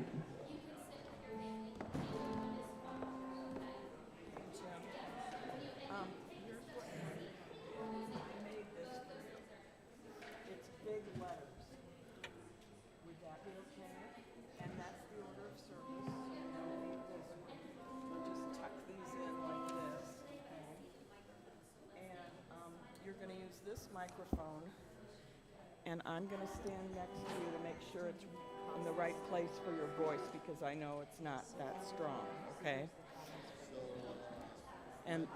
Jim, here's what I made this for you. It's big letters. Would that be okay? And that's the order of service. So we're gonna need this one. We'll just tuck these in like this, okay? And you're gonna use this microphone, and I'm gonna stand next to you to make sure it's in the right place for your voice because I know it's not that strong, okay? And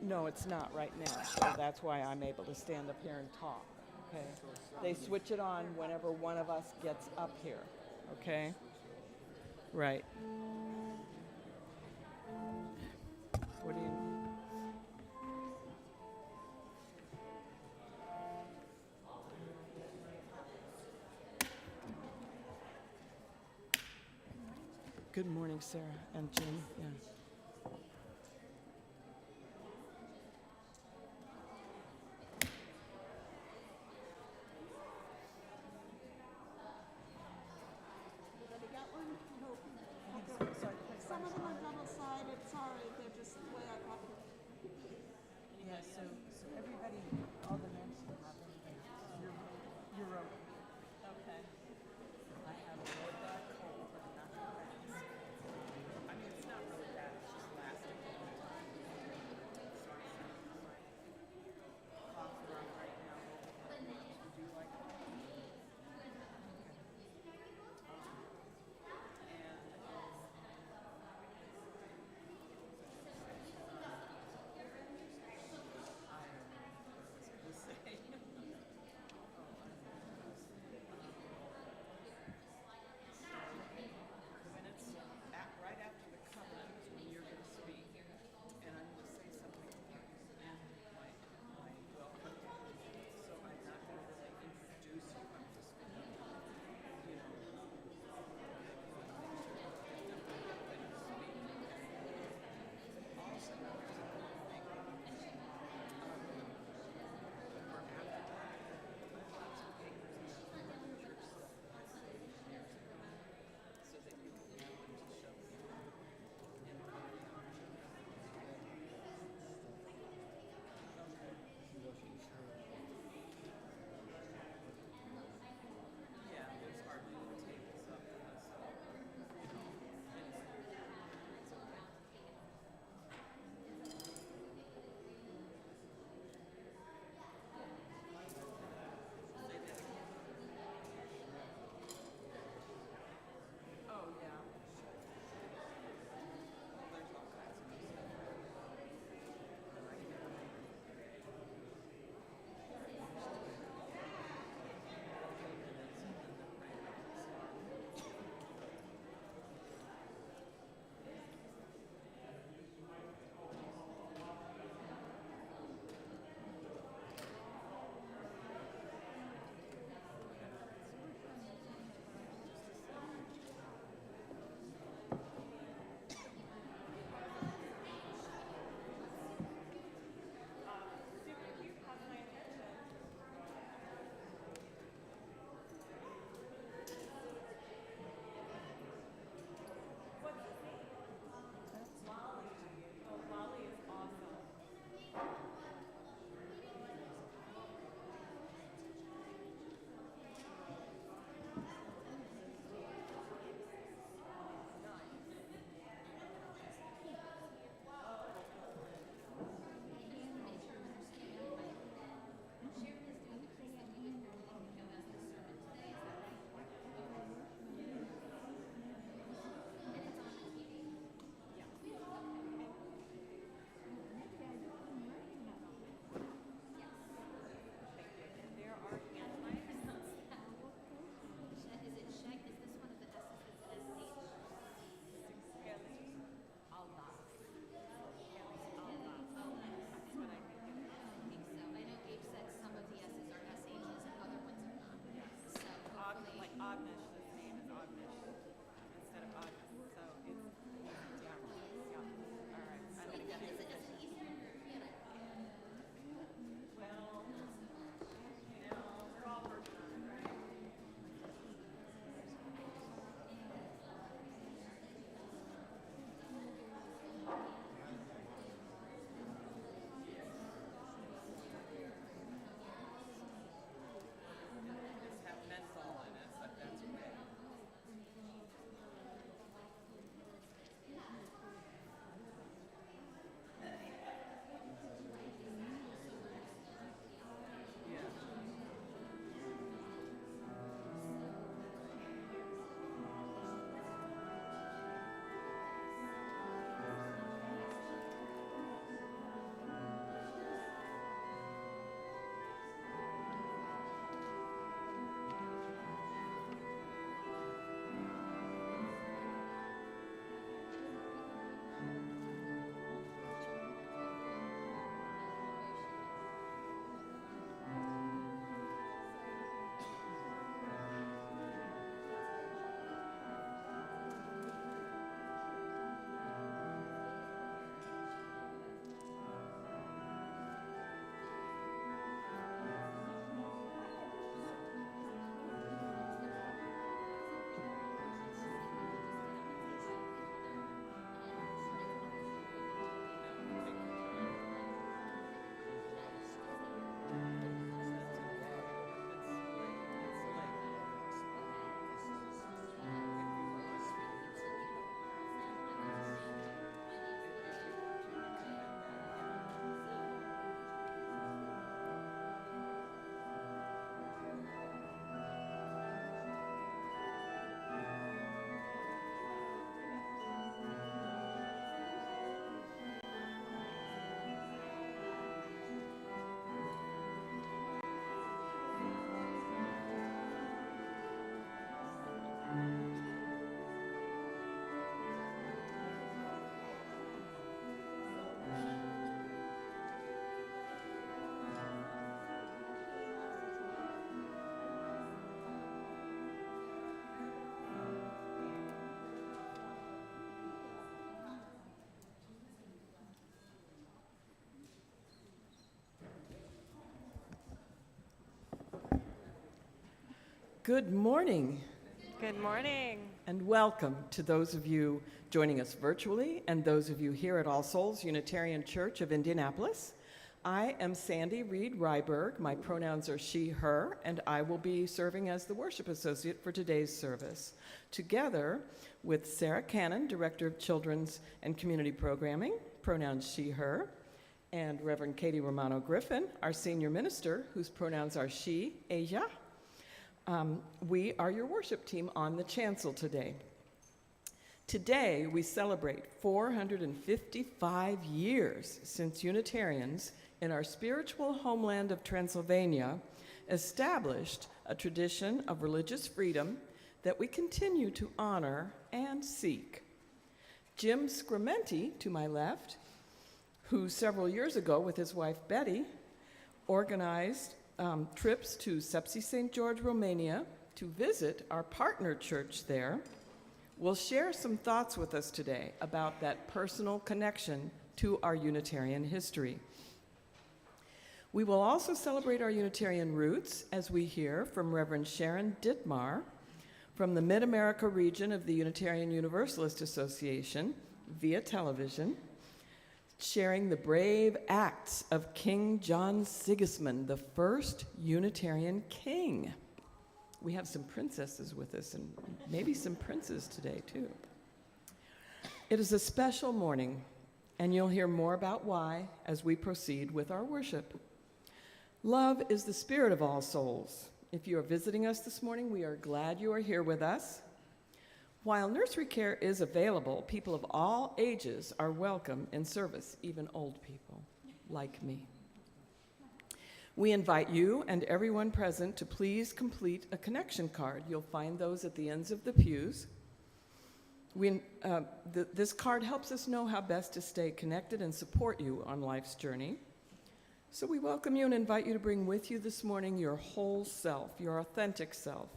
no, it's not right now. So that's why I'm able to stand up here and talk. Okay. They switch it on whenever one of us gets up here. Okay. Right. What do you? Good morning, Sarah and Jim. Yeah. Some of them are double-sided. Sorry, they're just the way I copied it. Yeah, so everybody, all the names you have your room. Okay. I have a really bad cold, but not bad. I mean, it's not really bad. Good morning. Good morning. And welcome to those of you joining us virtually and those of you here at All Souls Unitarian Church of Indianapolis. I am Sandy Reiberg. My pronouns are she, her, and I will be serving as the worship associate for today's service, together with Sarah Cannon, Director of Children's and Community Programming, pronouns she, her, and Reverend Katie Romano Griffin, our senior minister, whose pronouns are she, ella. We are your worship team on the chancel today. Today, we celebrate 455 years since Unitarians in our spiritual homeland of Transylvania established a tradition of religious freedom that we continue to honor and seek. Jim Schrmenti, to my left, who several years ago with his wife Betty organized trips to Sepsi St. George, Romania to visit our partner church there, will share some thoughts with us today about that personal connection to our Unitarian history. We will also celebrate our Unitarian roots as we hear from Reverend Sharon Dittmar from the Mid America Region of the Unitarian Universalist Association via television, sharing the brave acts of King John Sigismund, the first Unitarian king. We have some princesses with us and maybe some princes today too. It is a special morning, and you'll hear more about why as we proceed with our worship. Love is the spirit of all souls. If you are visiting us this morning, we are glad you are here with us. While nursery care is available, people of all ages are welcome in service, even old people like me. We invite you and everyone present to please complete a connection card. You'll find those at the ends of the pews. This card helps us know how best to stay connected and support you on life's journey. So we welcome you and invite you to bring with you this morning your whole self, your authentic self,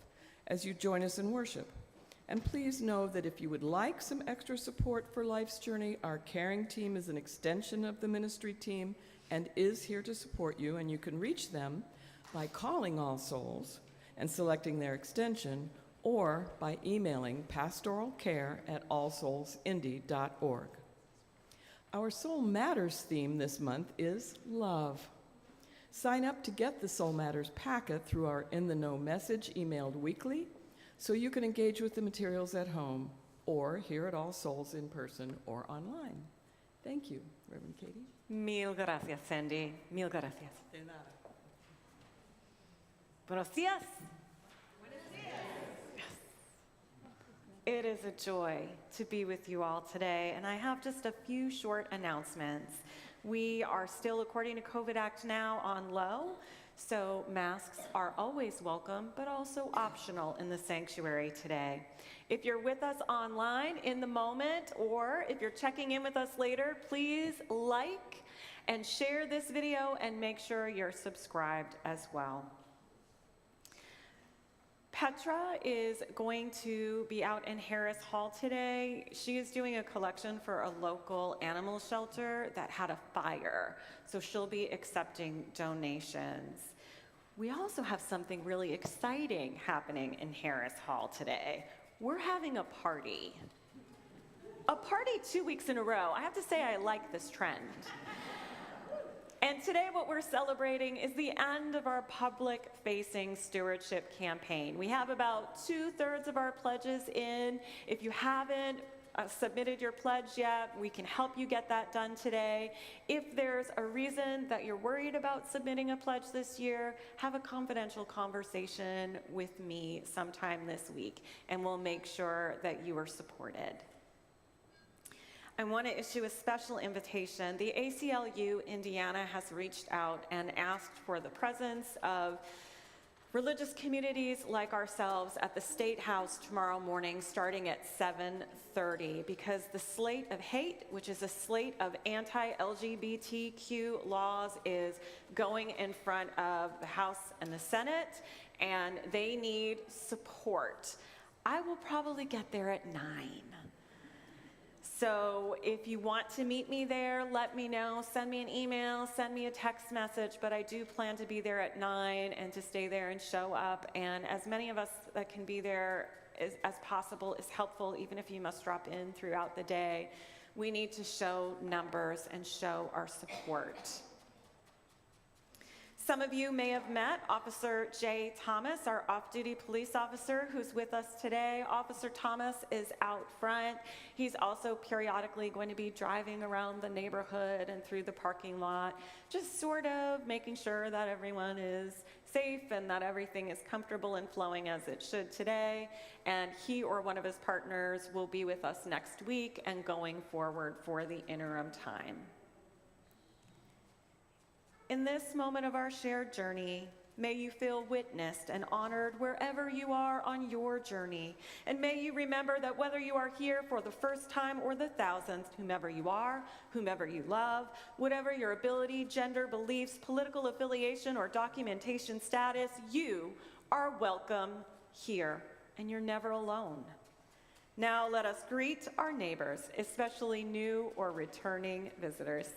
as you join us in worship. And please know that if you would like some extra support for life's journey, our caring team is an extension of the ministry team and is here to support you, and you can reach them by calling All Souls and selecting their extension, or by emailing pastoralcare@allsoulsindy.org. Our Soul Matters theme this month is love. Sign up to get the Soul Matters packet through our In the Know message emailed weekly, so you can engage with the materials at home or here at All Souls in person or online. Thank you, Reverend Katie. Mil gracias, Sandy. Mil gracias. De nada. Buenos dias. It is a joy to be with you all today, and I have just a few short announcements. We are still, according to COVID Act now, on low, so masks are always welcome, but also optional in the sanctuary today. If you're with us online in the moment, or if you're checking in with us later, please like and share this video and make sure you're subscribed as well. Petra is going to be out in Harris Hall today. She is doing a collection for a local animal shelter that had a fire, so she'll be accepting donations. We also have something really exciting happening in Harris Hall today. We're having a party. A party 2 weeks in a row. I have to say I like this trend. And today what we're celebrating is the end of our public-facing stewardship campaign. We have about 2/3 of our pledges in. If you haven't submitted your pledge yet, we can help you get that done today. If there's a reason that you're worried about submitting a pledge this year, have a confidential conversation with me sometime this week, and we'll make sure that you are supported. I want to issue a special invitation. The ACLU Indiana has reached out and asked for the presence of religious communities like ourselves at the State House tomorrow morning starting at 7:30, because the slate of hate, which is a slate of anti-LGBTQ laws, is going in front of the House and the Senate, and they need support. I will probably get there at 9. So if you want to meet me there, let me know. Send me an email, send me a text message, but I do plan to be there at 9 and to stay there and show up. And as many of us that can be there as possible is helpful, even if you must drop in throughout the day. We need to show numbers and show our support. Some of you may have met Officer Jay Thomas, our off-duty police officer who's with us today. Officer Thomas is out front. He's also periodically going to be driving around the neighborhood and through the parking lot, just sort of making sure that everyone is safe and that everything is comfortable and flowing as it should today. And he or one of his partners will be with us next week and going forward for the interim time. In this moment of our shared journey, may you feel witnessed and honored wherever you are on your journey. And may you remember that whether you are here for the first time or the thousandth, whomever you are, whomever you love, whatever your ability, gender, beliefs, political affiliation, or documentation status, you are welcome here, and you're never alone. Now let us greet our neighbors, especially new or returning visitors.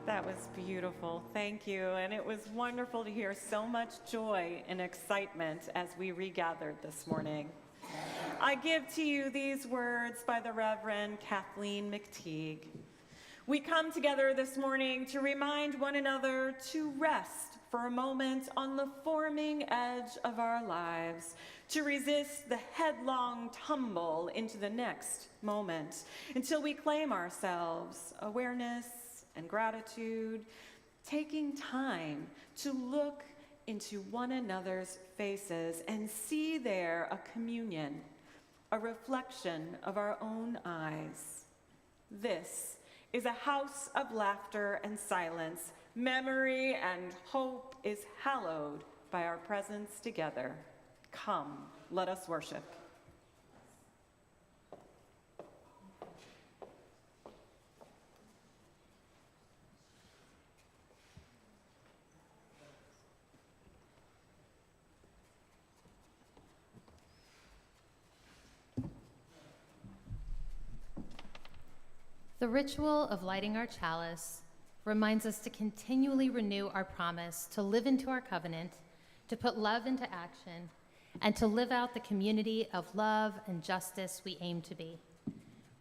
That was beautiful. Thank you. And it was wonderful to hear so much joy and excitement as we regathered this morning. I give to you these words by the Reverend Kathleen McTeague. We come together this morning to remind one another to rest for a moment on the forming edge of our lives, to resist the headlong tumble into the next moment until we claim ourselves, awareness and gratitude, taking time to look into one another's faces and see there a communion, a reflection of our own eyes. This is a house of laughter and silence. Memory and hope is hallowed by our presence together. Come, let us worship. The ritual of lighting our chalice reminds us to continually renew our promise to live into our covenant, to put love into action, and to live out the community of love and justice we aim to be.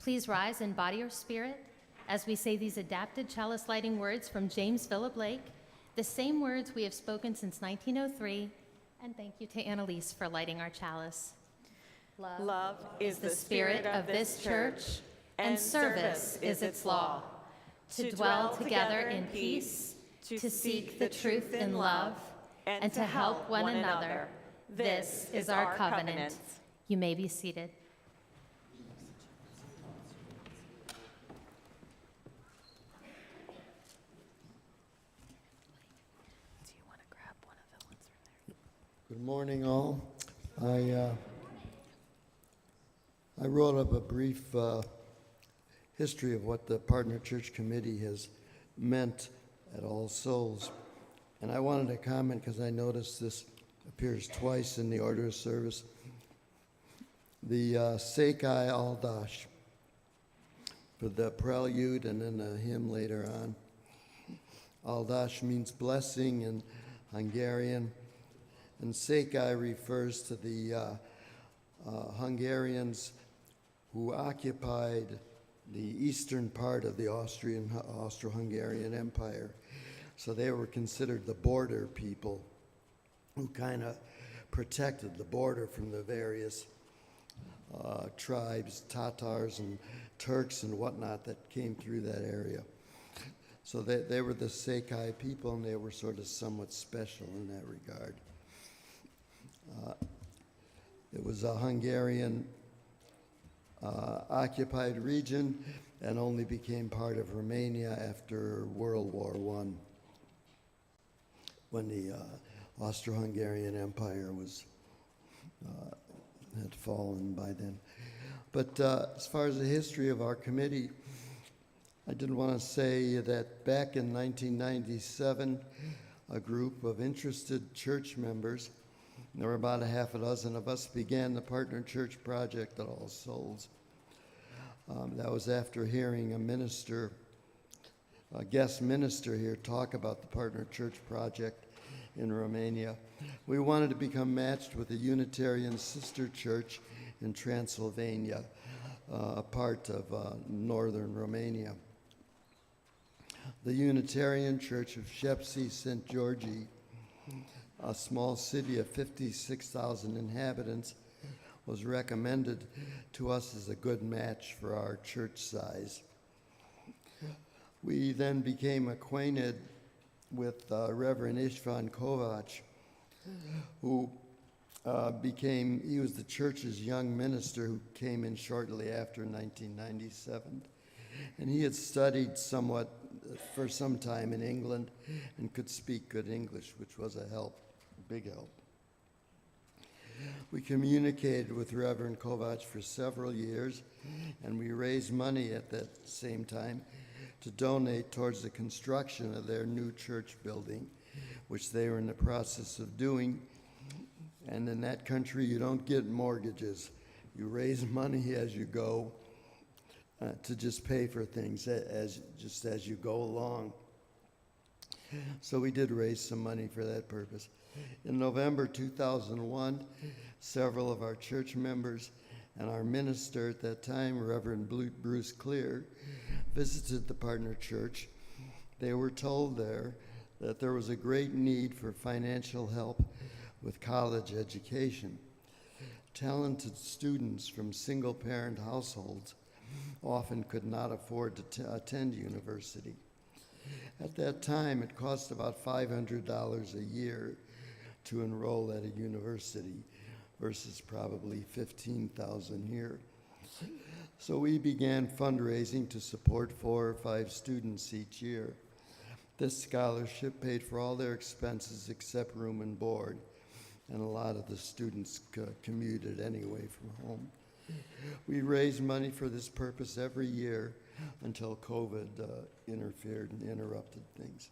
Please rise in body or spirit as we say these adapted chalice lighting words from James Philip Lake, the same words we have spoken since 1903, and thank you to Annalise for lighting our chalice. Love is the spirit of this church. and service is its law. To dwell together in peace, to seek the truth in love, and to help one another. This is our covenant. You may be seated. Do you want to grab one of the ones from there? Good morning, all. I wrote up a brief history of what the Partner Church Committee has meant at All Souls. And I wanted to comment because I noticed this appears twice in the order of service. The Sekai Aldash for the prelude and then the hymn later on. Aldash means blessing in Hungarian, and Sekai refers to the Hungarians who occupied the eastern part of the Austro-Hungarian Empire. So they were considered the border people who kind of protected the border from the various tribes, Tatars and Turks and whatnot that came through that area. So they were the Sekai people, and they were sort of somewhat special in that regard. It was a Hungarian occupied region and only became part of Romania after World War I, when the Austro-Hungarian Empire had fallen by then. But as far as the history of our committee, I did want to say that back in 1997, a group of interested church members, there were about a half a dozen of us, began the Partner Church Project at All Souls. That was after hearing a guest minister here talk about the Partner Church Project in Romania. We wanted to become matched with a Unitarian sister church in Transylvania, a part of northern Romania. The Unitarian Church of Szepsi, St. Georgi, a small city of 56,000 inhabitants, was recommended to us as a good match for our church size. We then became acquainted with Reverend Istvan Kovacs, who he was the church's young minister who came in shortly after 1997. And he had studied somewhat for some time in England and could speak good English, which was a help, a big help. We communicated with Reverend Kovacs for several years, and we raised money at that same time to donate towards the construction of their new church building, which they were in the process of doing. And in that country, you don't get mortgages. You raise money as you go to just pay for things as you go along. So we did raise some money for that purpose. In November 2001, several of our church members and our minister at that time, Reverend Bruce Clear, visited the Partner Church. They were told there that there was a great need for financial help with college education. Talented students from single-parent households often could not afford to attend university. At that time, it cost about $500 a year to enroll at a university versus probably $15,000 here. So we began fundraising to support 4 or 5 students each year. This scholarship paid for all their expenses except room and board, and a lot of the students commuted anyway from home. We raised money for this purpose every year until COVID interfered and interrupted things.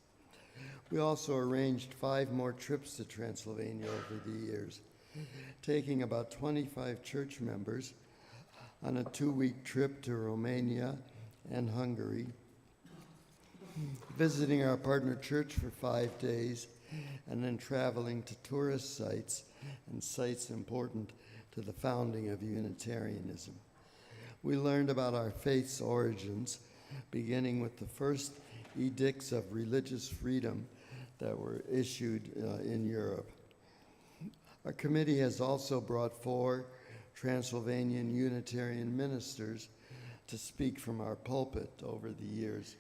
We also arranged 5 more trips to Transylvania over the years, taking about 25 church members on a 2-week trip to Romania and Hungary, visiting our partner church for 5 days, and then traveling to tourist sites and sites important to the founding of Unitarianism. We learned about our faith's origins, beginning with the first edicts of religious freedom that were issued in Europe. Our committee has also brought 4 Transylvanian Unitarian ministers to speak from our pulpit over the years.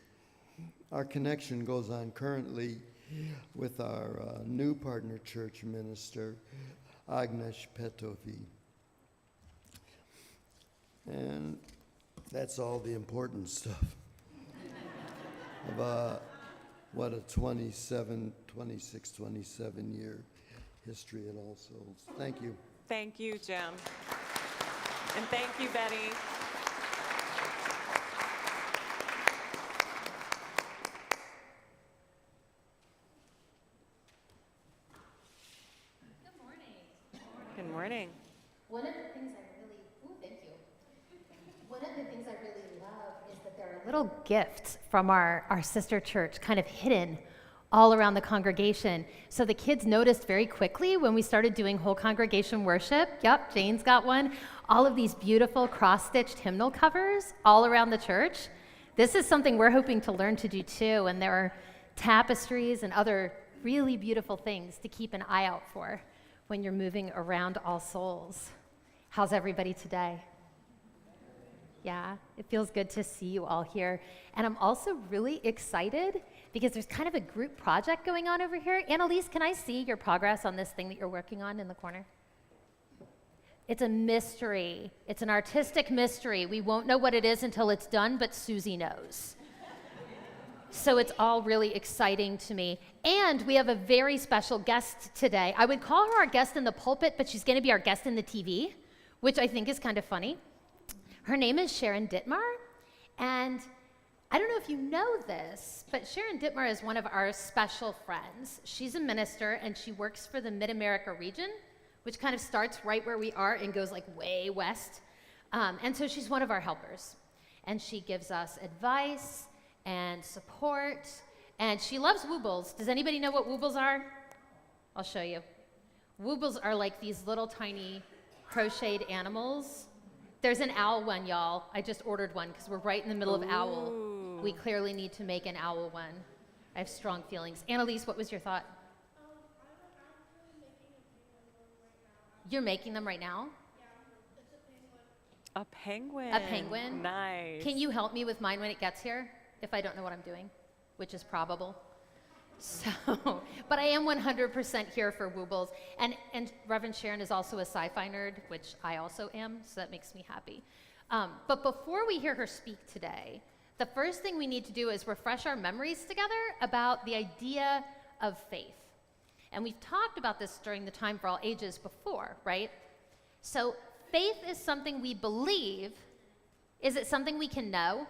Our connection goes on currently with our new partner church minister, Agnes Petovi. And that's all the important stuff. Of what a 27 year history at All Souls. Thank you. Thank you, Jim. And thank you, Betty. Good morning. One of the things I really love is that there are little gifts from our sister church kind of hidden all around the congregation. So the kids noticed very quickly when we started doing whole congregation worship. Yep, Jane's got one. All of these beautiful cross-stitched hymnal covers all around the church. This is something we're hoping to learn to do too, and there are tapestries and other really beautiful things to keep an eye out for when you're moving around All Souls. How's everybody today? Yeah, it feels good to see you all here. And I'm also really excited because there's kind of a group project going on over here. Annalise, can I see your progress on this thing that you're working on in the corner? It's a mystery. It's an artistic mystery. We won't know what it is until it's done, but Susie knows. So it's all really exciting to me. And we have a very special guest today. I would call her our guest in the pulpit, but she's going to be our guest in the TV, which I think is kind of funny. Her name is Sharon Dittmar, and I don't know if you know this, but Sharon Dittmar is one of our special friends. She's a minister, and she works for the Mid America Region, which kind of starts right where we are and goes like way west. And so she's one of our helpers, and she gives us advice and support, and she loves woobles. Does anybody know what woobles are? I'll show you. Woobles are like these little tiny crocheted animals. There's an owl one, y'all. I just ordered one because we're right in the middle of owl. We clearly need to make an owl one. I have strong feelings. Annalise, what was your thought? You're making them right now? A penguin. A penguin? Nice. Can you help me with mine when it gets here? If I don't know what I'm doing, which is probable. So, but I am 100% here for woobles. And Reverend Sharon is also a sci-fi nerd, which I also am, so that makes me happy. But before we hear her speak today, the first thing we need to do is refresh our memories together about the idea of faith. And we've talked about this during the Time for All Ages before, right? So faith is something we believe. Is it something we can know?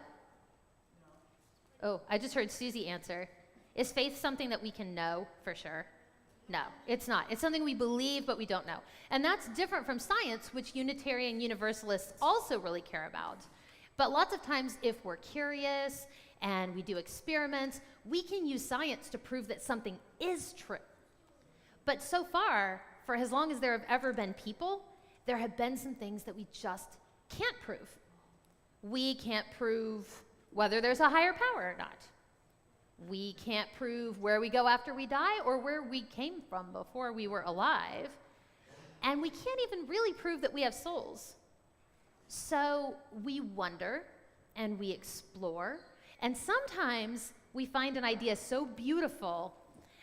Oh, I just heard Susie answer. Is faith something that we can know for sure? No, it's not. It's something we believe, but we don't know. And that's different from science, which Unitarian Universalists also really care about. But lots of times, if we're curious and we do experiments, we can use science to prove that something is true. But so far, for as long as there have ever been people, there have been some things that we just can't prove. We can't prove whether there's a higher power or not. We can't prove where we go after we die or where we came from before we were alive. And we can't even really prove that we have souls. So we wonder and we explore. And sometimes we find an idea so beautiful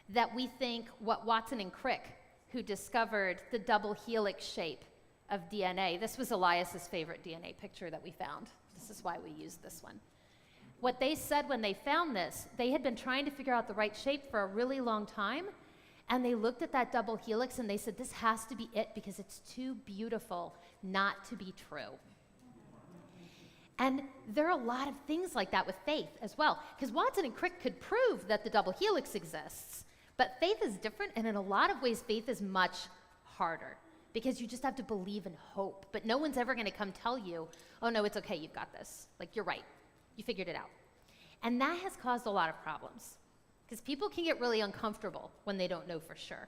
that we think what Watson and Crick, who discovered the double helix shape of DNA, this was Elias's favorite DNA picture that we found. This is why we used this one. What they said when they found this, they had been trying to figure out the right shape for a really long time, and they looked at that double helix and they said, this has to be it because it's too beautiful not to be true. And there are a lot of things like that with faith as well, because Watson and Crick could prove that the double helix exists, but faith is different, and in a lot of ways, faith is much harder because you just have to believe and hope, but no one's ever going to come tell you, oh no, it's okay, you've got this. Like, you're right. You figured it out. And that has caused a lot of problems because people can get really uncomfortable when they don't know for sure.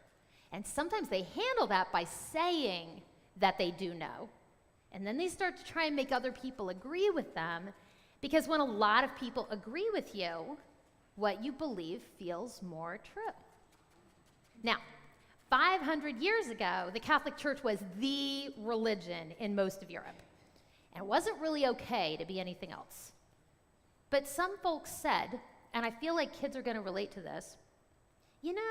And sometimes they handle that by saying that they do know. And then they start to try and make other people agree with them because when a lot of people agree with you, what you believe feels more true. Now, 500 years ago, the Catholic Church was the religion in most of Europe. and it wasn't really okay to be anything else. But some folks said, and I feel like kids are going to relate to this, you know,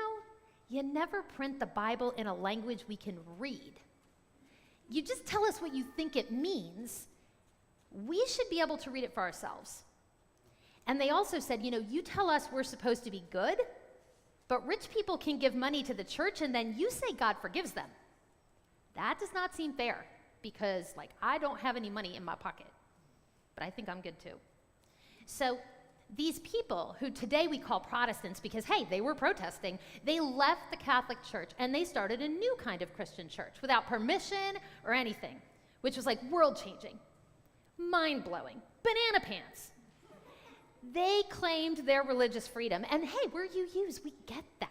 you never print the Bible in a language we can read. You just tell us what you think it means. We should be able to read it for ourselves. And they also said, you know, you tell us we're supposed to be good, but rich people can give money to the church and then you say God forgives them. That does not seem fair because, like, I don't have any money in my pocket, but I think I'm good too. So these people who today we call Protestants because, hey, they were protesting, they left the Catholic Church and they started a new kind of Christian church without permission or anything, which was like world-changing, mind-blowing, banana pants. They claimed their religious freedom, and hey, we're UUs, we get that.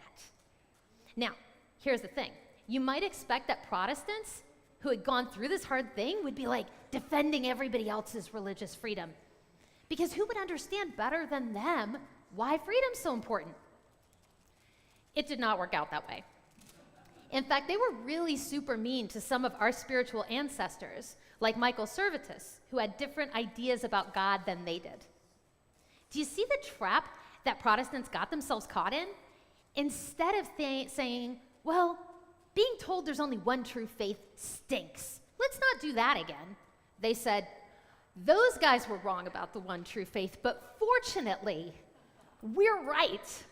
Now, here's the thing. You might expect that Protestants who had gone through this hard thing would be like defending everybody else's religious freedom. Because who would understand better than them why freedom's so important? It did not work out that way. In fact, they were really super mean to some of our spiritual ancestors, like Michael Servetus, who had different ideas about God than they did. Do you see the trap that Protestants got themselves caught in? Instead of saying, well, being told there's only one true faith stinks. Let's not do that again. They said, those guys were wrong about the one true faith, but fortunately, we're right.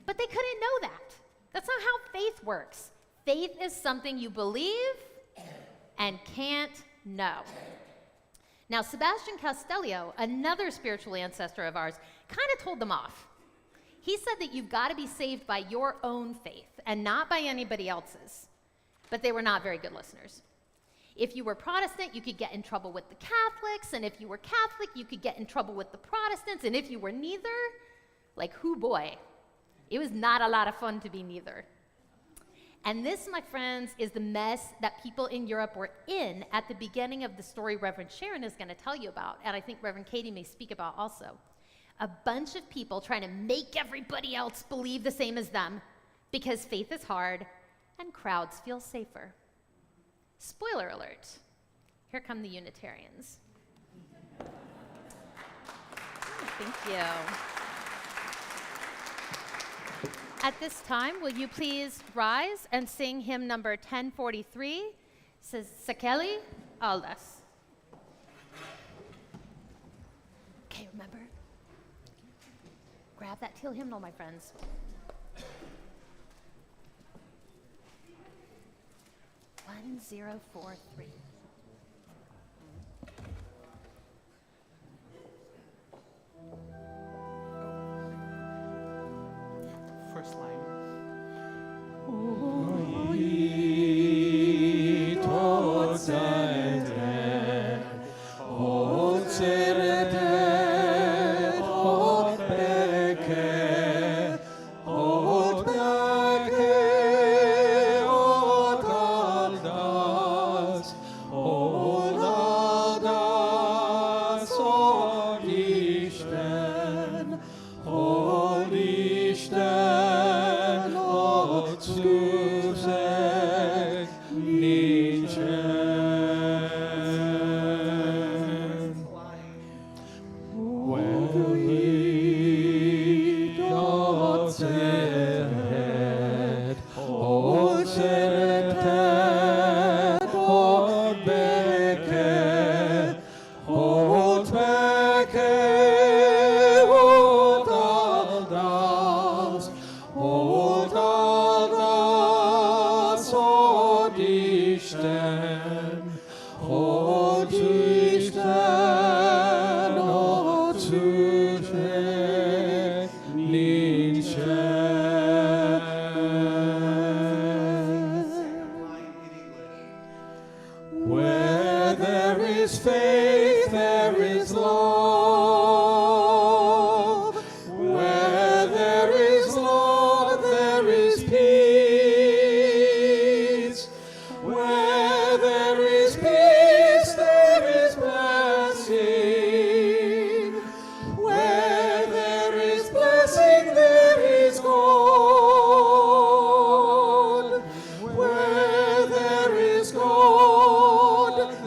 But they couldn't know that. That's not how faith works. Faith is something you believe and can't know. Now, Sebastian Castellio, another spiritual ancestor of ours, kind of told them off. He said that you've got to be saved by your own faith and not by anybody else's. But they were not very good listeners. If you were Protestant, you could get in trouble with the Catholics, and if you were Catholic, you could get in trouble with the Protestants, and if you were neither, like, hoo boy, it was not a lot of fun to be neither. And this, my friends, is the mess that people in Europe were in at the beginning of the story Reverend Sharon is going to tell you about, and I think Reverend Katie may speak about also. A bunch of people trying to make everybody else believe the same as them because faith is hard and crowds feel safer. Spoiler alert, here come the Unitarians. Thank you. At this time, will you please rise and sing hymn number 1043, Sakeli Aldas. Okay, remember? Grab that teal hymnal, my friends. One, 0, 4, 3. First line.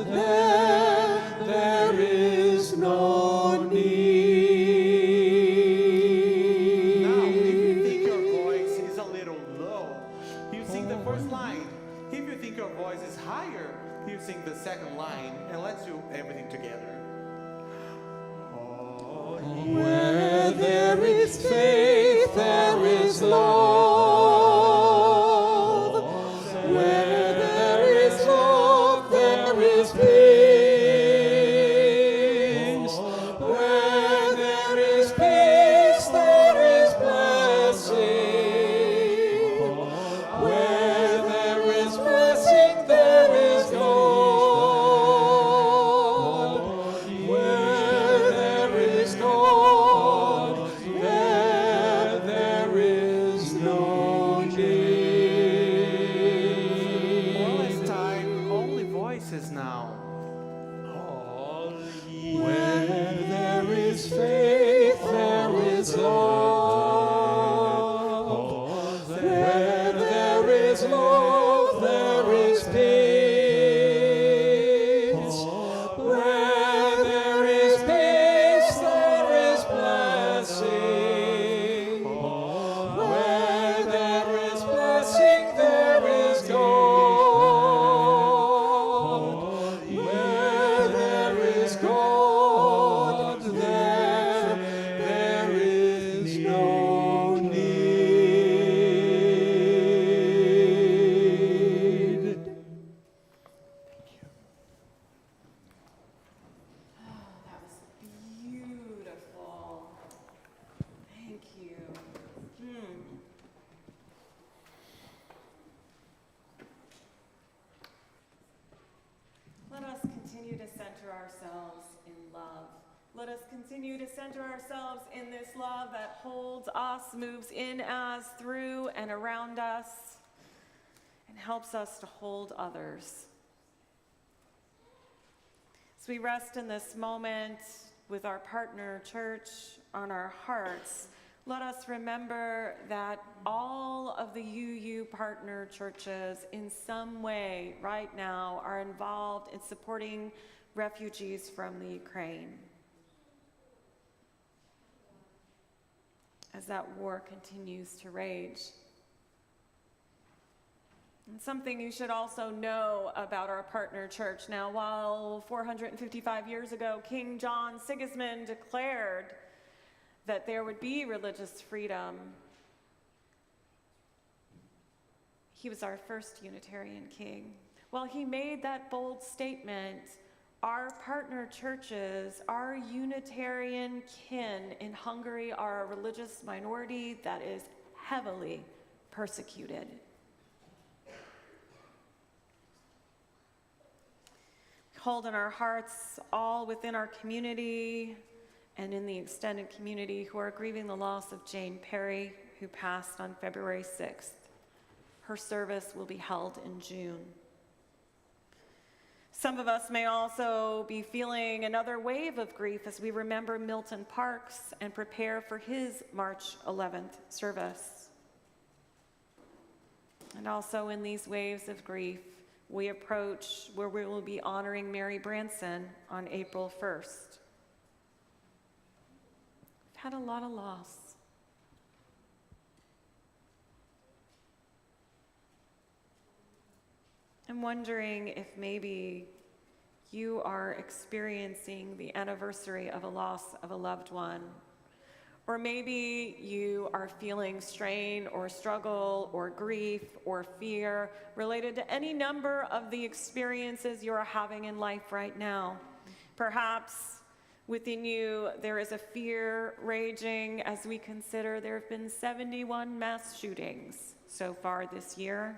There the second line, and let's do everything together. Where there is faith, there is love. Where there is love, there is peace. Where there is peace, there is blessing. Where there is blessing, there is God. Where there is God, there is no need. One last time, only voices now. Where there is faith, there is love. Where there is love, there is peace. Where there is peace, there is blessing. Where there is blessing, there is God. Where there is God, there is no need. That was beautiful. Thank you. Let us continue to center ourselves in love. Let us continue to center ourselves in this love that holds us, moves in us, through and around us, and helps us to hold others. As we rest in this moment with our partner church on our hearts, let us remember that all of the UU partner churches in some way right now are involved in supporting refugees from the Ukraine. As that war continues to rage. And something you should also know about our partner church. Now, while 455 years ago, King John Sigismund declared that there would be religious freedom, he was our first Unitarian king. While he made that bold statement, our partner churches, our Unitarian kin in Hungary are a religious minority that is heavily persecuted. We hold in our hearts all within our community and in the extended community who are grieving the loss of Jane Perry, who passed on February 6th. Her service will be held in June. Some of us may also be feeling another wave of grief as we remember Milton Parks and prepare for his March 11th service. And also in these waves of grief, we approach where we will be honoring Mary Branson on April 1st. We've had a lot of loss. I'm wondering if maybe you are experiencing the anniversary of a loss of a loved one, or maybe you are feeling strain or struggle or grief or fear related to any number of the experiences you are having in life right now. Perhaps within you there is a fear raging as we consider there have been 71 mass shootings so far this year.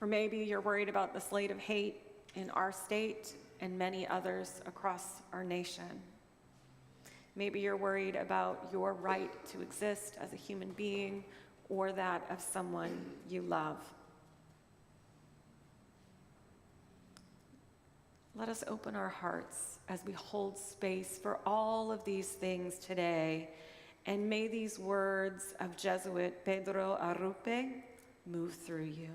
Or maybe you're worried about the slate of hate in our state and many others across our nation. Maybe you're worried about your right to exist as a human being or that of someone you love. Let us open our hearts as we hold space for all of these things today, and may these words of Jesuit Pedro Arrupe move through you.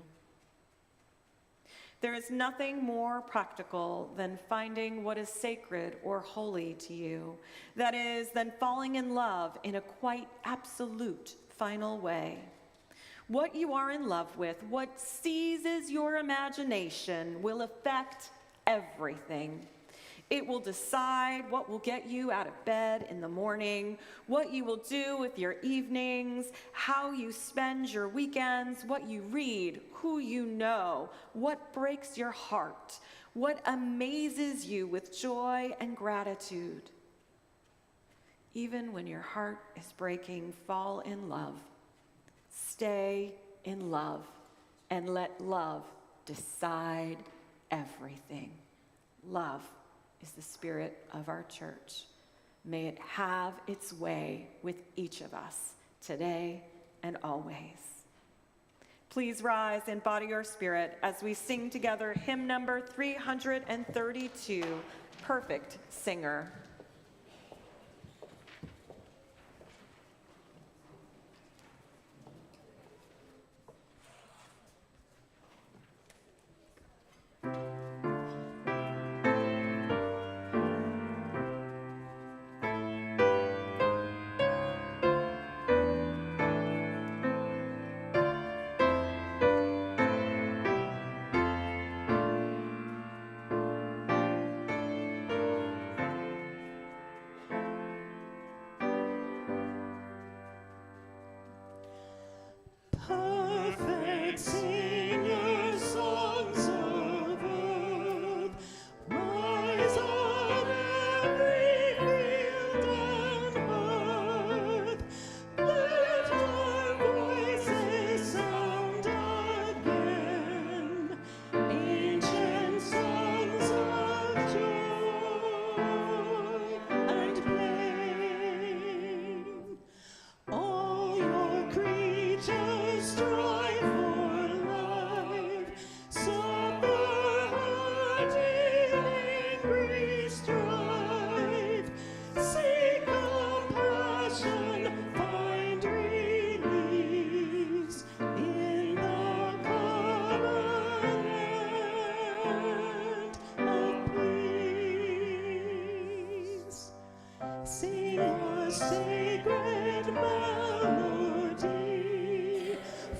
There is nothing more practical than finding what is sacred or holy to you. That is, than falling in love in a quite absolute, final way. What you are in love with, what seizes your imagination, will affect everything. It will decide what will get you out of bed in the morning, what you will do with your evenings, how you spend your weekends, what you read, who you know, what breaks your heart, what amazes you with joy and gratitude. Even when your heart is breaking, fall in love. Stay in love and let love decide everything. Love is the spirit of our church. May it have its way with each of us today and always. Please rise and body your spirit as we sing together hymn number 332, Perfect Singer. Perfect singer, songs of earth, rise on every field and earth. Let our voices sound again, ancient songs of joy and pain. All your creatures strive for life, suffer hurting, angry strife, seek compassion, find release in the covenant of peace. Sing a sacred melody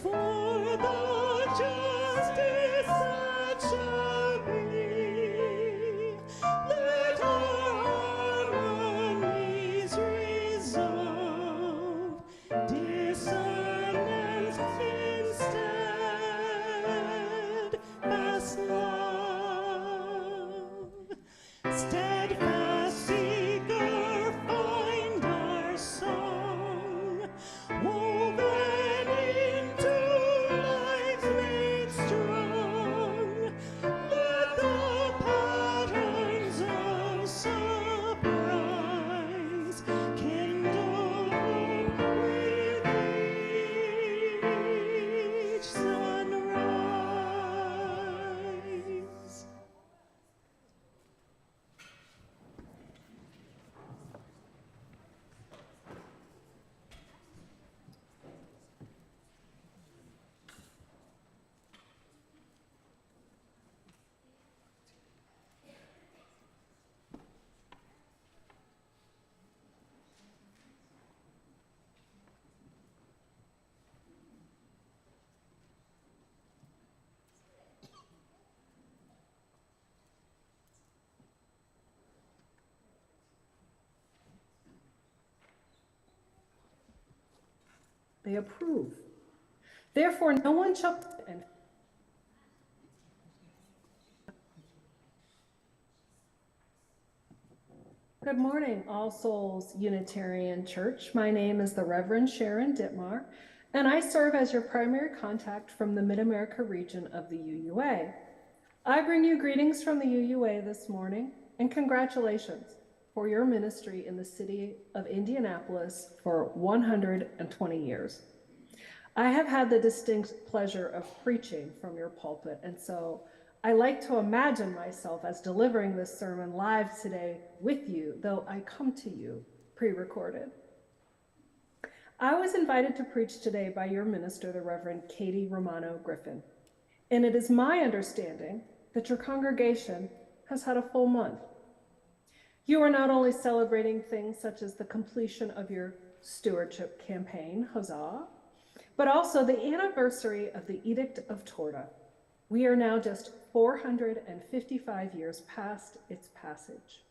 for the justice that shall be. Let our harmonies resolve, dissonance instead, fast love. Steadfast seeker, find our song, woven into life made strong. Let the patterns of surprise kindle with each sunrise. They approve. Therefore, no one shall. And good morning, All Souls Unitarian Church. My name is the Reverend Sharon Dittmar, and I serve as your primary contact from the Mid America region of the UUA. I bring you greetings from the UUA this morning and congratulations for your ministry in the city of Indianapolis for 120 years. I have had the distinct pleasure of preaching from your pulpit, and so I like to imagine myself as delivering this sermon live today with you, though I come to you pre-recorded. I was invited to preach today by your minister, the Reverend Katie Romano Griffin, and it is my understanding that your congregation has had a full month. You are not only celebrating things such as the completion of your stewardship campaign, huzzah, but also the anniversary of the Edict of Torda. We are now just 455 years past its passage.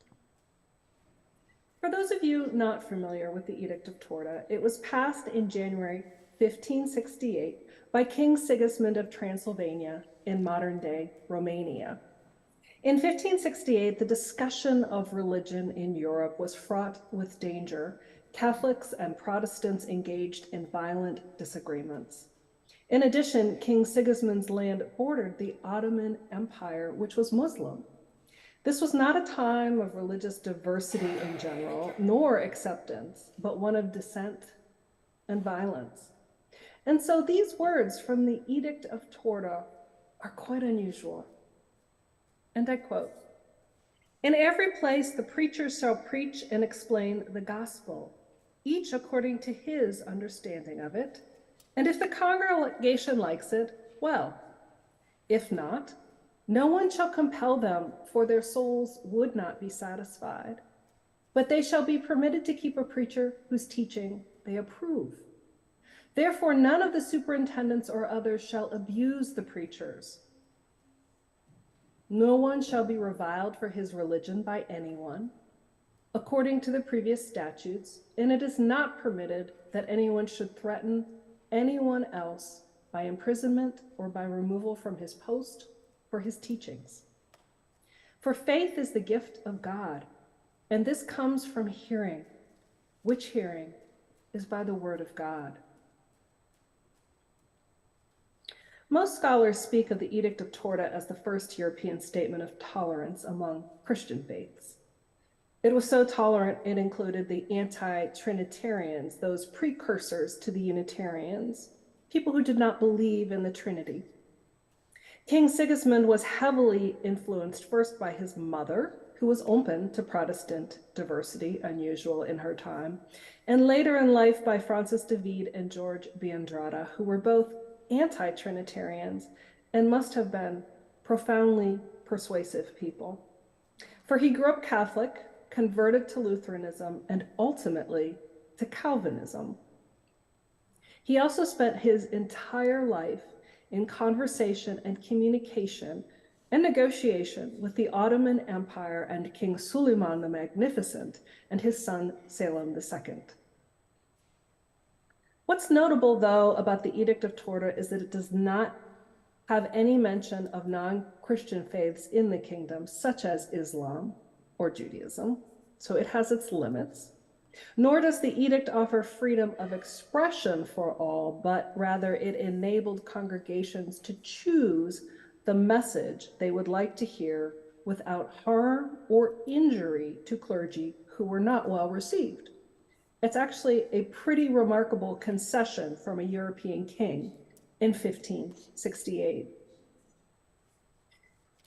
For those of you not familiar with the Edict of Torda, it was passed in January 1568 by King Sigismund of Transylvania in modern-day Romania. In 1568, the discussion of religion in Europe was fraught with danger. Catholics and Protestants engaged in violent disagreements. In addition, King Sigismund's land bordered the Ottoman Empire, which was Muslim. This was not a time of religious diversity in general, nor acceptance, but one of dissent and violence. And so these words from the Edict of Torda are quite unusual. And I quote, "In every place the preacher shall preach and explain the gospel, each according to his understanding of it. And if the congregation likes it, well. If not, no one shall compel them, for their souls would not be satisfied. But they shall be permitted to keep a preacher whose teaching they approve. Therefore, none of the superintendents or others shall abuse the preachers. No one shall be reviled for his religion by anyone, according to the previous statutes, and it is not permitted that anyone should threaten anyone else by imprisonment or by removal from his post for his teachings. For faith is the gift of God, and this comes from hearing, which hearing is by the word of God." Most scholars speak of the Edict of Torda as the first European statement of tolerance among Christian faiths. It was so tolerant it included the anti-Trinitarians, those precursors to the Unitarians, people who did not believe in the Trinity. King Sigismund was heavily influenced first by his mother, who was open to Protestant diversity, unusual in her time, and later in life by Francis de Wied and George Biandrata, who were both anti-Trinitarians and must have been profoundly persuasive people. For he grew up Catholic, converted to Lutheranism, and ultimately to Calvinism. He also spent his entire life in conversation and communication and negotiation with the Ottoman Empire and King Suleiman the Magnificent and his son Selim II. What's notable, though, about the Edict of Torda is that it does not have any mention of non-Christian faiths in the kingdom, such as Islam or Judaism, so it has its limits. Nor does the edict offer freedom of expression for all, but rather it enabled congregations to choose the message they would like to hear without harm or injury to clergy who were not well received. It's actually a pretty remarkable concession from a European king in 1568.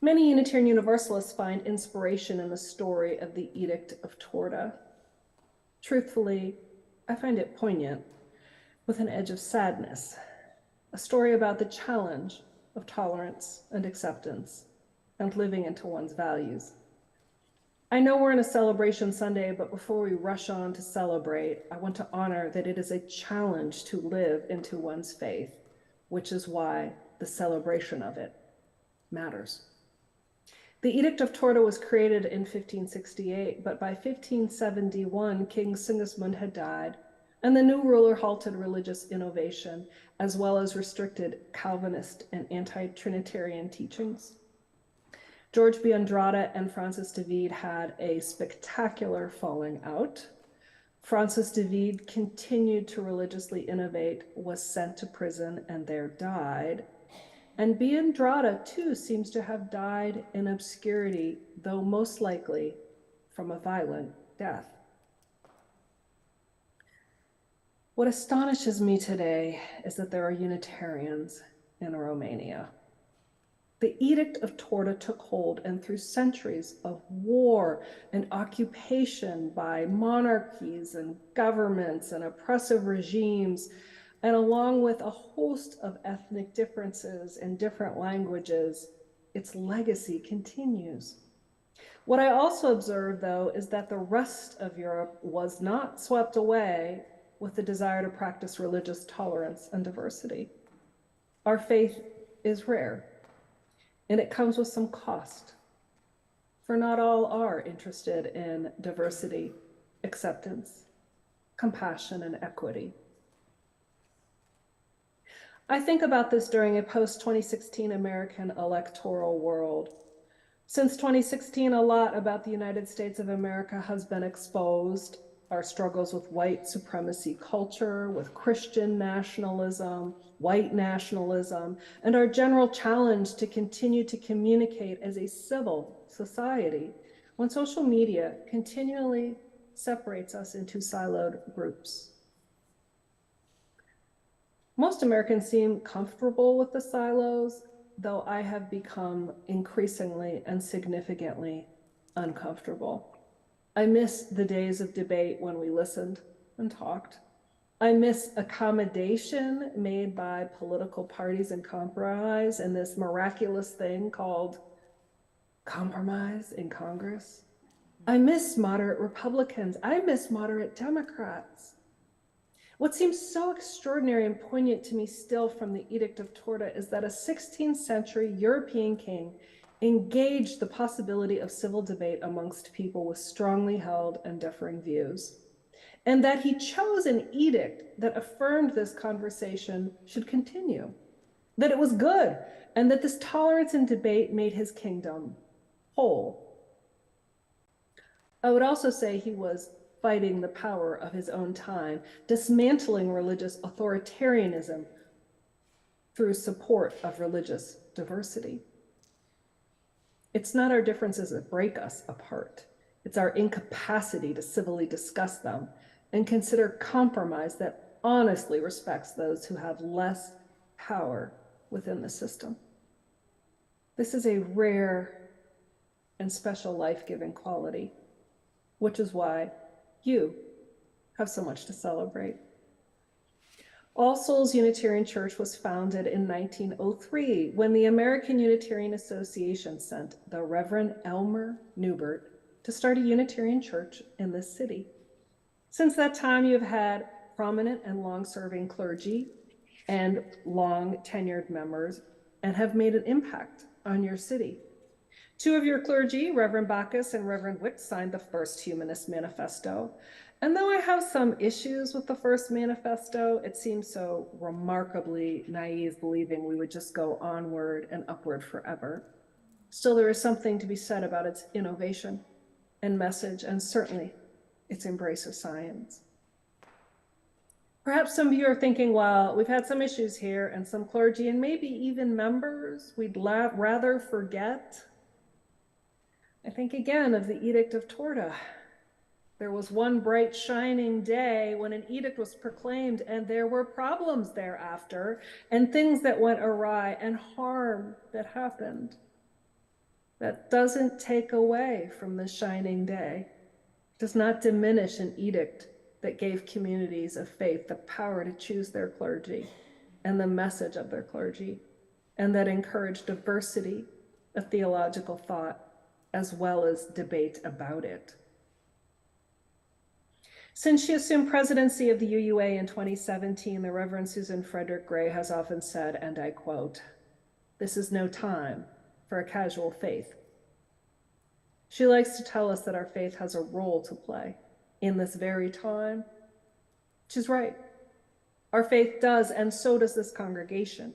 Many Unitarian Universalists find inspiration in the story of the Edict of Torda. Truthfully, I find it poignant, with an edge of sadness, a story about the challenge of tolerance and acceptance and living into one's values. I know we're in a celebration Sunday, but before we rush on to celebrate, I want to honor that it is a challenge to live into one's faith, which is why the celebration of it matters. The Edict of Torda was created in 1568, but by 1571, King Sigismund had died, and the new ruler halted religious innovation, as well as restricted Calvinist and anti-Trinitarian teachings. George Biandrata and Francis de Wied had a spectacular falling out. Francis de Wied continued to religiously innovate, was sent to prison, and there died. And Biandrata, too, seems to have died in obscurity, though most likely from a violent death. What astonishes me today is that there are Unitarians in Romania. The Edict of Torda took hold, and through centuries of war and occupation by monarchies and governments and oppressive regimes, and along with a host of ethnic differences and different languages, its legacy continues. What I also observed, though, is that the rest of Europe was not swept away with the desire to practice religious tolerance and diversity. Our faith is rare, and it comes with some cost, for not all are interested in diversity, acceptance, compassion, and equity. I think about this during a post-2016 American electoral world. Since 2016, a lot about the United States of America has been exposed. Our struggles with white supremacy culture, with Christian nationalism, white nationalism, and our general challenge to continue to communicate as a civil society when social media continually separates us into siloed groups. Most Americans seem comfortable with the silos, though I have become increasingly and significantly uncomfortable. I miss the days of debate when we listened and talked. I miss accommodation made by political parties and compromise and this miraculous thing called compromise in Congress. I miss moderate Republicans. I miss moderate Democrats. What seems so extraordinary and poignant to me still from the Edict of Torda is that a 16th century European king engaged the possibility of civil debate amongst people with strongly held and differing views, and that he chose an edict that affirmed this conversation should continue, that it was good, and that this tolerance and debate made his kingdom whole. I would also say he was fighting the power of his own time, dismantling religious authoritarianism through support of religious diversity. It's not our differences that break us apart. It's our incapacity to civilly discuss them and consider compromise that honestly respects those who have less power within the system. This is a rare and special life-giving quality, which is why you have so much to celebrate. All Souls Unitarian Church was founded in 1903 when the American Unitarian Association sent the Reverend Elmer Newbert to start a Unitarian church in this city. Since that time, you have had prominent and long-serving clergy and long-tenured members and have made an impact on your city. Two of your clergy, Reverend Bacchus and Reverend Wick, signed the first Humanist Manifesto. And though I have some issues with the first manifesto, it seems so remarkably naive believing we would just go onward and upward forever. Still, there is something to be said about its innovation and message, and certainly its embrace of science. Perhaps some of you are thinking, well, we've had some issues here and some clergy and maybe even members we'd rather forget. I think again of the Edict of Torda. There was one bright shining day when an edict was proclaimed and there were problems thereafter and things that went awry and harm that happened. That doesn't take away from the shining day. It does not diminish an edict that gave communities of faith the power to choose their clergy and the message of their clergy, and that encouraged diversity of theological thought as well as debate about it. Since she assumed presidency of the UUA in 2017, the Reverend Susan Frederick Gray has often said, and I quote, "This is no time for a casual faith." She likes to tell us that our faith has a role to play in this very time. She's right. Our faith does, and so does this congregation.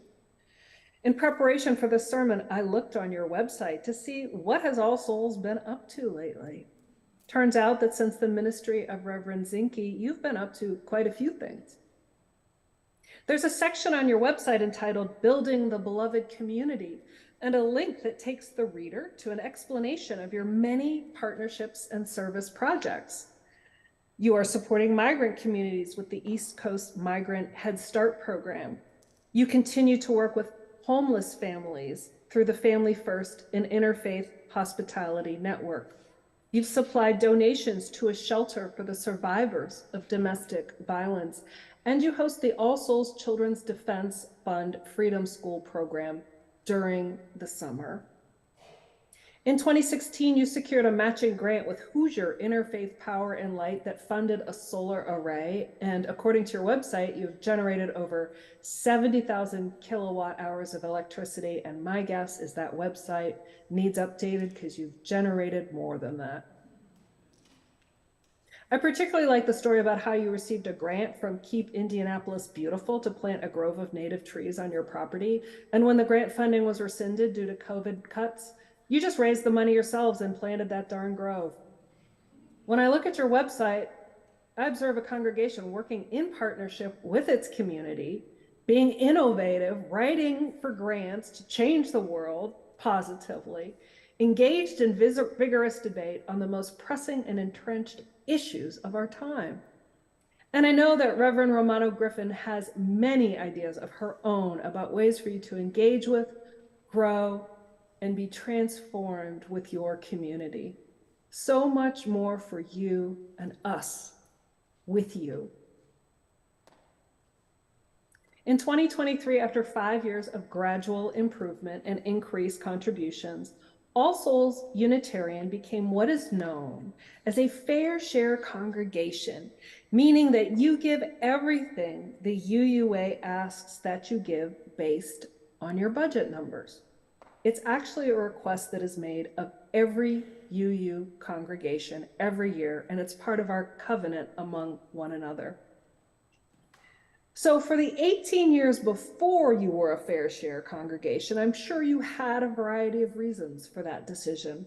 In preparation for this sermon, I looked on your website to see what has All Souls been up to lately. Turns out that since the ministry of Reverend Zinke, you've been up to quite a few things. There's a section on your website entitled Building the Beloved Community, and a link that takes the reader to an explanation of your many partnerships and service projects. You are supporting migrant communities with the East Coast Migrant Head Start program. You continue to work with homeless families through the Family First and Interfaith Hospitality Network. You've supplied donations to a shelter for the survivors of domestic violence, and you host the All Souls Children's Defense Fund Freedom School program during the summer. In 2016, you secured a matching grant with Hoosier Interfaith Power and Light that funded a solar array. And according to your website, you've generated over 70,000 kilowatt hours of electricity. And my guess is that website needs updated because you've generated more than that. I particularly like the story about how you received a grant from Keep Indianapolis Beautiful to plant a grove of native trees on your property. And when the grant funding was rescinded due to COVID cuts, you just raised the money yourselves and planted that darn grove. When I look at your website, I observe a congregation working in partnership with its community, being innovative, writing for grants to change the world positively, engaged in vigorous debate on the most pressing and entrenched issues of our time. And I know that Reverend Romano Griffin has many ideas of her own about ways for you to engage with, grow, and be transformed with your community. So much more for you and us with you. In 2023, after 5 years of gradual improvement and increased contributions, All Souls Unitarian became what is known as a fair share congregation, meaning that you give everything the UUA asks that you give based on your budget numbers. It's actually a request that is made of every UU congregation every year, and it's part of our covenant among one another. So for the 18 years before you were a fair share congregation, I'm sure you had a variety of reasons for that decision.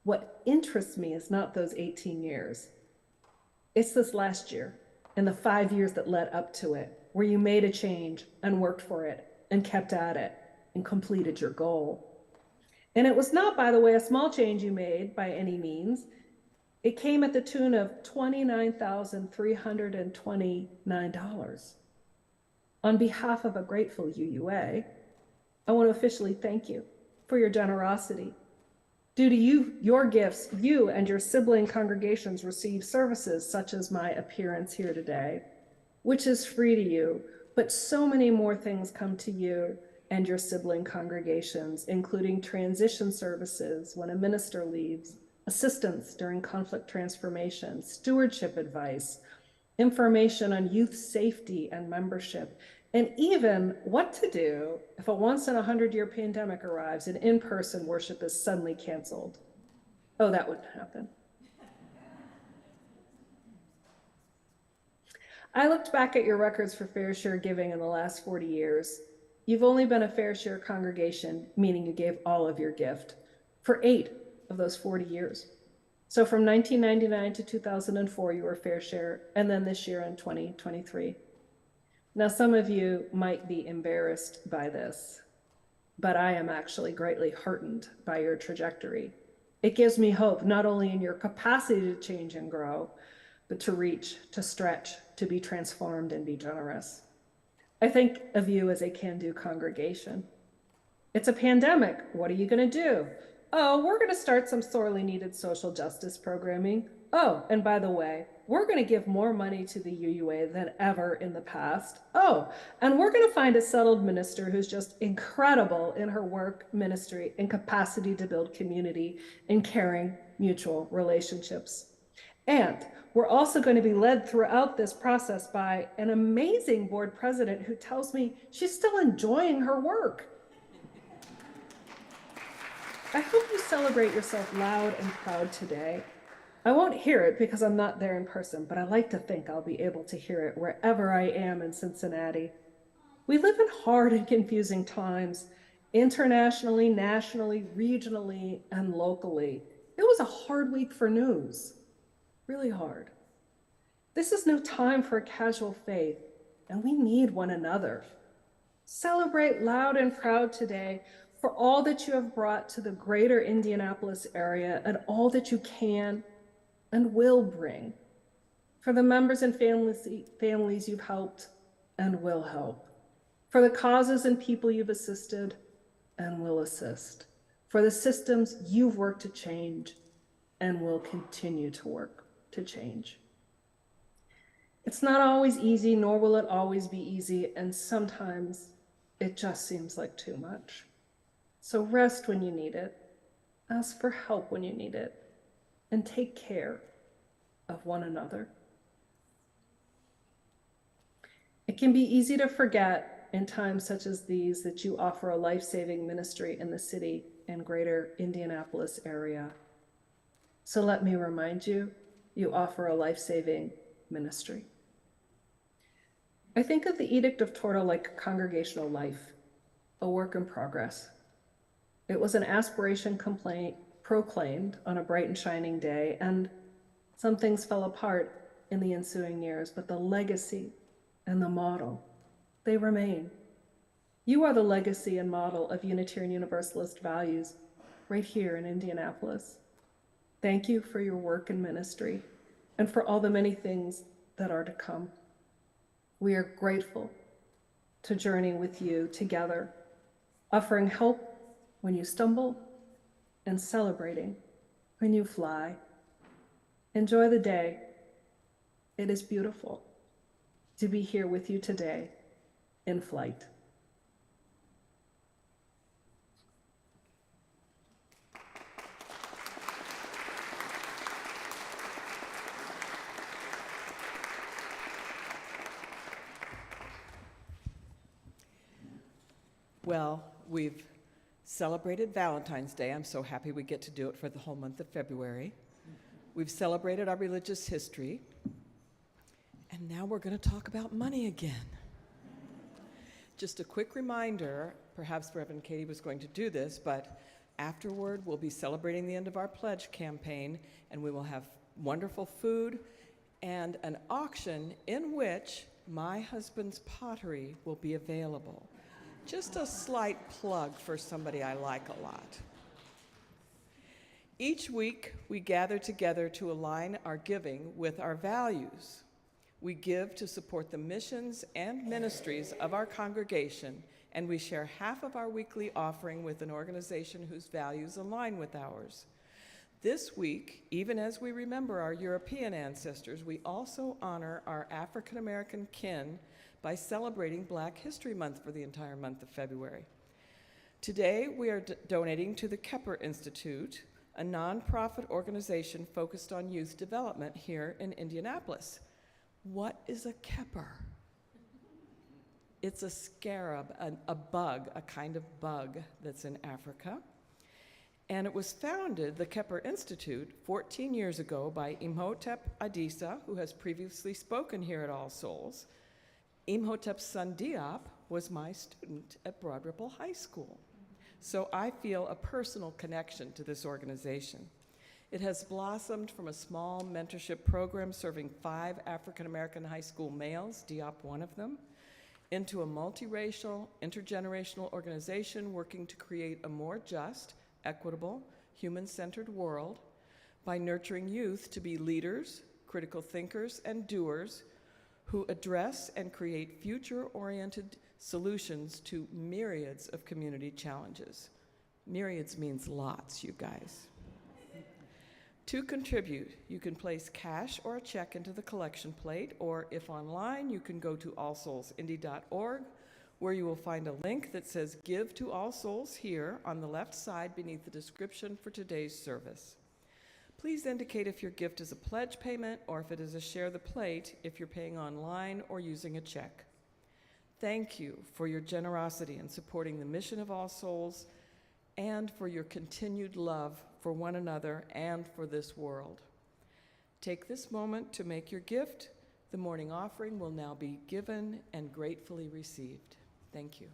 What interests me is not those 18 years. It's this last year and the 5 years that led up to it, where you made a change and worked for it and kept at it and completed your goal. And it was not, by the way, a small change you made by any means. It came at the tune of $29,329. On behalf of a grateful UUA, I want to officially thank you for your generosity. Due to your gifts, you and your sibling congregations receive services such as my appearance here today, which is free to you, but so many more things come to you and your sibling congregations, including transition services when a minister leaves, assistance during conflict transformation, stewardship advice, information on youth safety and membership, and even what to do if a once-in-a-100-year pandemic arrives and in-person worship is suddenly canceled. Oh, that wouldn't happen. I looked back at your records for fair share giving in the last 40 years. You've only been a fair share congregation, meaning you gave all of your gift, for 8 of those 40 years. So from 1999 to 2004, you were fair share, and then this year in 2023. Now, some of you might be embarrassed by this, but I am actually greatly heartened by your trajectory. It gives me hope, not only in your capacity to change and grow, but to reach, to stretch, to be transformed and be generous. I think of you as a can-do congregation. It's a pandemic. What are you going to do? Oh, we're going to start some sorely needed social justice programming. Oh, and by the way, we're going to give more money to the UUA than ever in the past. Oh, and we're going to find a settled minister who's just incredible in her work, ministry, and capacity to build community and caring mutual relationships. And we're also going to be led throughout this process by an amazing board president who tells me she's still enjoying her work. I hope you celebrate yourself loud and proud today. I won't hear it because I'm not there in person, but I like to think I'll be able to hear it wherever I am in Cincinnati. We live in hard and confusing times, internationally, nationally, regionally, and locally. It was a hard week for news, really hard. This is no time for a casual faith, and we need one another. Celebrate loud and proud today for all that you have brought to the greater Indianapolis area and all that you can and will bring, for the members and families you've helped and will help, for the causes and people you've assisted and will assist, for the systems you've worked to change and will continue to work to change. It's not always easy, nor will it always be easy, and sometimes it just seems like too much. So rest when you need it, ask for help when you need it, and take care of one another. It can be easy to forget in times such as these that you offer a life-saving ministry in the city and greater Indianapolis area. So let me remind you, you offer a life-saving ministry. I think of the Edict of Torah like congregational life, a work in progress. It was an aspiration proclaimed on a bright and shining day, and some things fell apart in the ensuing years, but the legacy and the model, they remain. You are the legacy and model of Unitarian Universalist values right here in Indianapolis. Thank you for your work and ministry and for all the many things that are to come. We are grateful to journey with you together, offering help when you stumble and celebrating when you fly. Enjoy the day. It is beautiful to be here with you today in flight. Well, we've celebrated Valentine's Day. I'm so happy we get to do it for the whole month of February. We've celebrated our religious history. And now we're going to talk about money again. Just a quick reminder, perhaps Reverend Katie was going to do this, but afterward we'll be celebrating the end of our pledge campaign, and we will have wonderful food and an auction in which my husband's pottery will be available. Just a slight plug for somebody I like a lot. Each week, we gather together to align our giving with our values. We give to support the missions and ministries of our congregation, and we share half of our weekly offering with an organization whose values align with ours. This week, even as we remember our European ancestors, we also honor our African American kin by celebrating Black History Month for the entire month of February. Today, we are donating to the Kepper Institute, a nonprofit organization focused on youth development here in Indianapolis. What is a Kepper? It's a scarab, a bug, a kind of bug that's in Africa. And it was founded, the Kepper Institute, 14 years ago by Imhotep Adisa, who has previously spoken here at All Souls. Imhotep's son Diop was my student at Broad Ripple High School. So I feel a personal connection to this organization. It has blossomed from a small mentorship program serving 5 African American high school males, Diop one of them, into a multiracial, intergenerational organization working to create a more just, equitable, human-centered world by nurturing youth to be leaders, critical thinkers, and doers who address and create future-oriented solutions to myriads of community challenges. Myriads means lots, you guys. To contribute, you can place cash or a check into the collection plate, or if online, you can go to allsoulsindy.org, where you will find a link that says Give to All Souls here on the left side beneath the description for today's service. Please indicate if your gift is a pledge payment or if it is a share the plate if you're paying online or using a check. Thank you for your generosity in supporting the mission of All Souls and for your continued love for one another and for this world. Take this moment to make your gift. The morning offering will now be given and gratefully received. Thank you.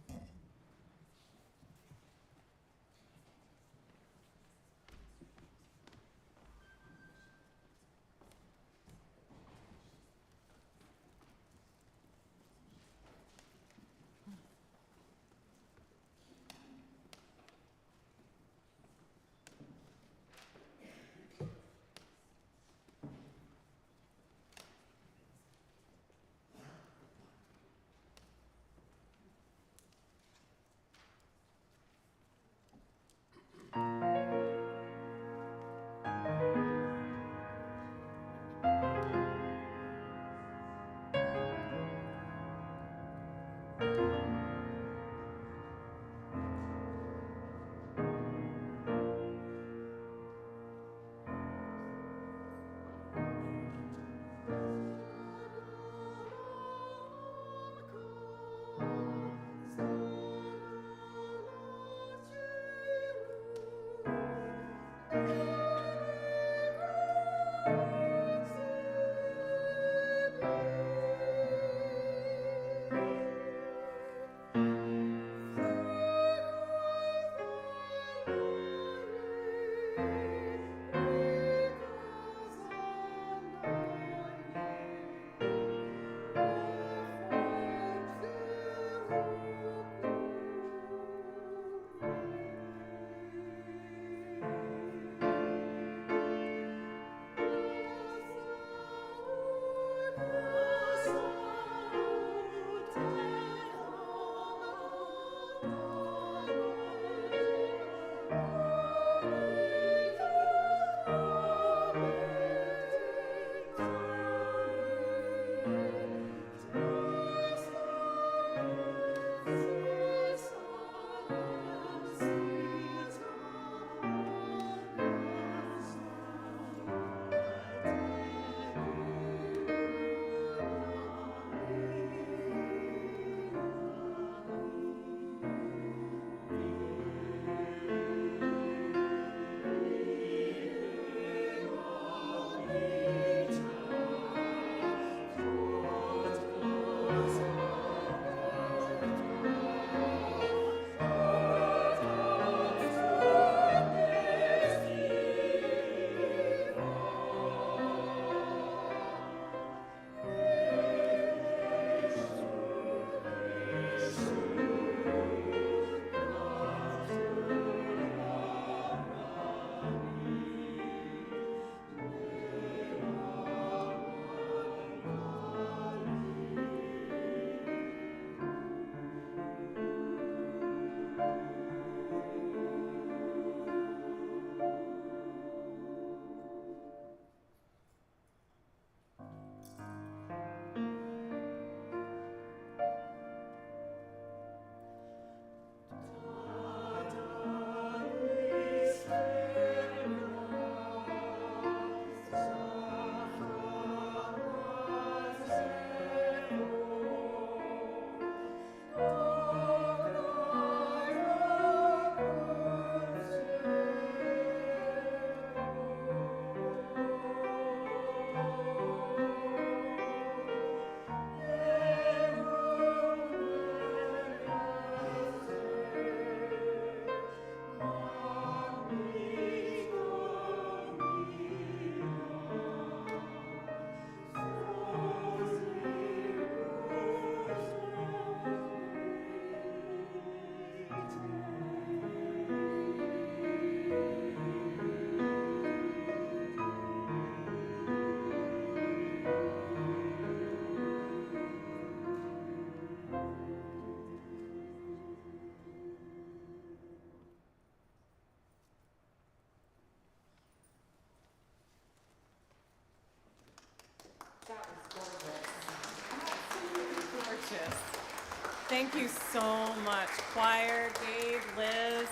Thank you so much, choir, Gabe, Liz.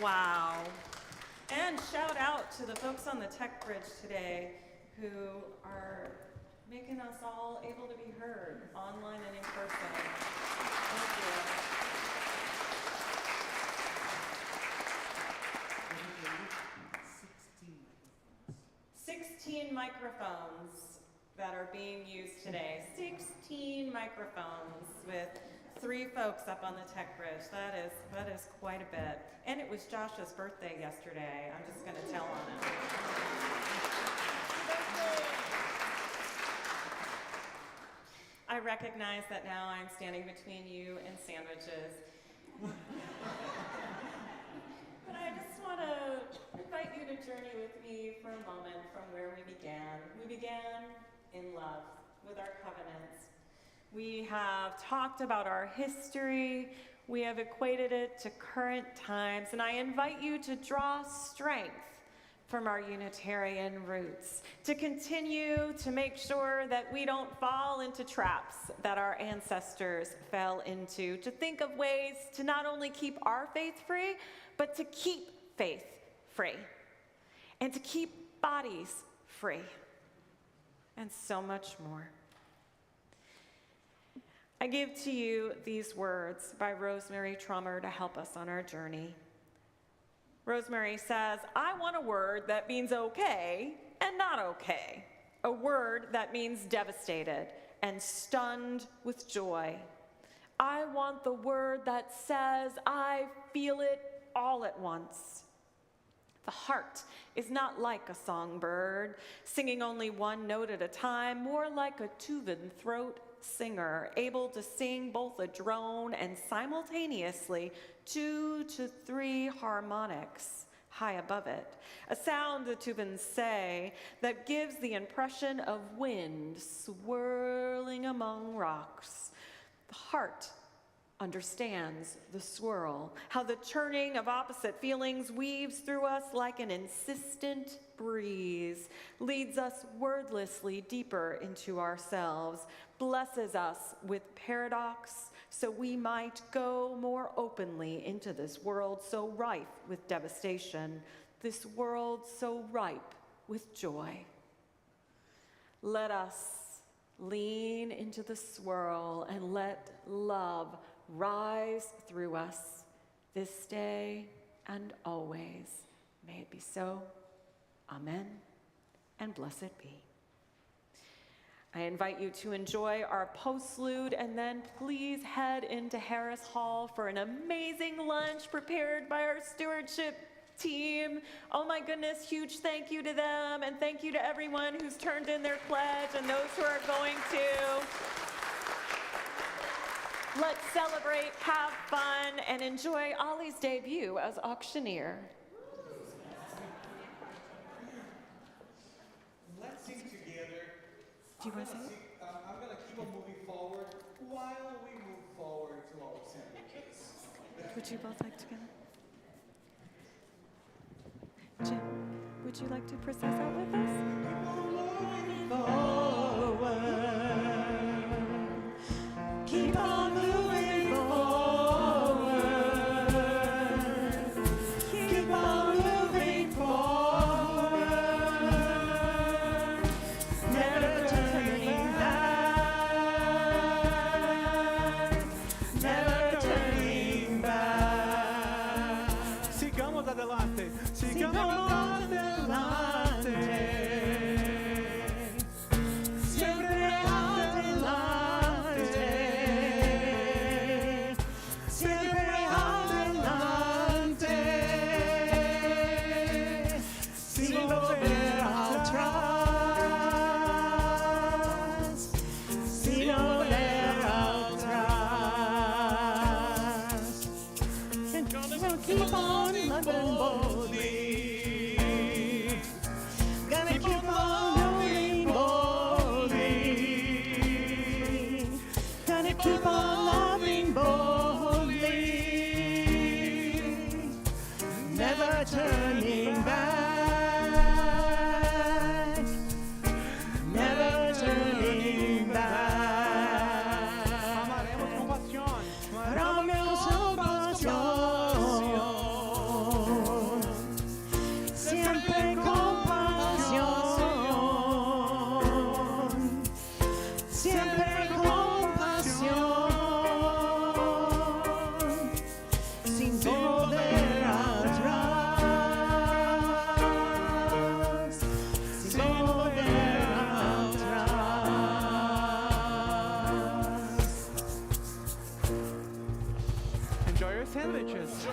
Wow. And shout out to the folks on the tech bridge today who are making us all able to be heard online and in person. Thank you. 16 microphones that are being used today. 16 microphones with 3 folks up on the tech bridge. That is quite a bit. And it was Josh's birthday yesterday. I'm just gonna tell on him. I recognize that now I'm standing between you and sandwiches. But I just want to invite you to journey with me for a moment from where we began. We began in love with our covenants. We have talked about our history. We have equated it to current times. And I invite you to draw strength from our Unitarian roots, to continue to make sure that we don't fall into traps that our ancestors fell into, to think of ways to not only keep our faith free, but to keep faith free, and to keep bodies free, and so much more. I give to you these words by Rosemary Trummer to help us on our journey. Rosemary says, I want a word that means okay and not okay. A word that means devastated and stunned with joy. I want the word that says, I feel it all at once. The heart is not like a songbird, singing only one note at a time, more like a Tuvan throat singer, able to sing both a drone and simultaneously 2 to 3 harmonics high above it. A sound, the Tuvans say, that gives the impression of wind swirling among rocks. The heart understands the swirl, how the churning of opposite feelings weaves through us like an insistent breeze, leads us wordlessly deeper into ourselves, blesses us with paradox, so we might go more openly into this world so rife with devastation, this world so ripe with joy. Let us lean into the swirl and let love rise through us this day and always. May it be so. Amen, and blessed be. I invite you to enjoy our postlude, and then please head into Harris Hall for an amazing lunch prepared by our stewardship team. Oh my goodness, huge thank you to them, and thank you to everyone who's turned in their pledge and those who are going to. Let's celebrate, have fun, and enjoy Ollie's debut as auctioneer. Let's sing together. Do you want to sing? I'm going to keep on moving forward while we move forward to our sandwiches. Would you both like to go? Jim, would you like to process out with us? Keep on moving forward. Keep on moving forward. Never turning back. Never turning back. Sigamos adelante. Sigamos adelante. Siempre adelante. siempre compasión, siempre compasión, sin volver atrás, sin volver atrás. Enjoy your sandwiches.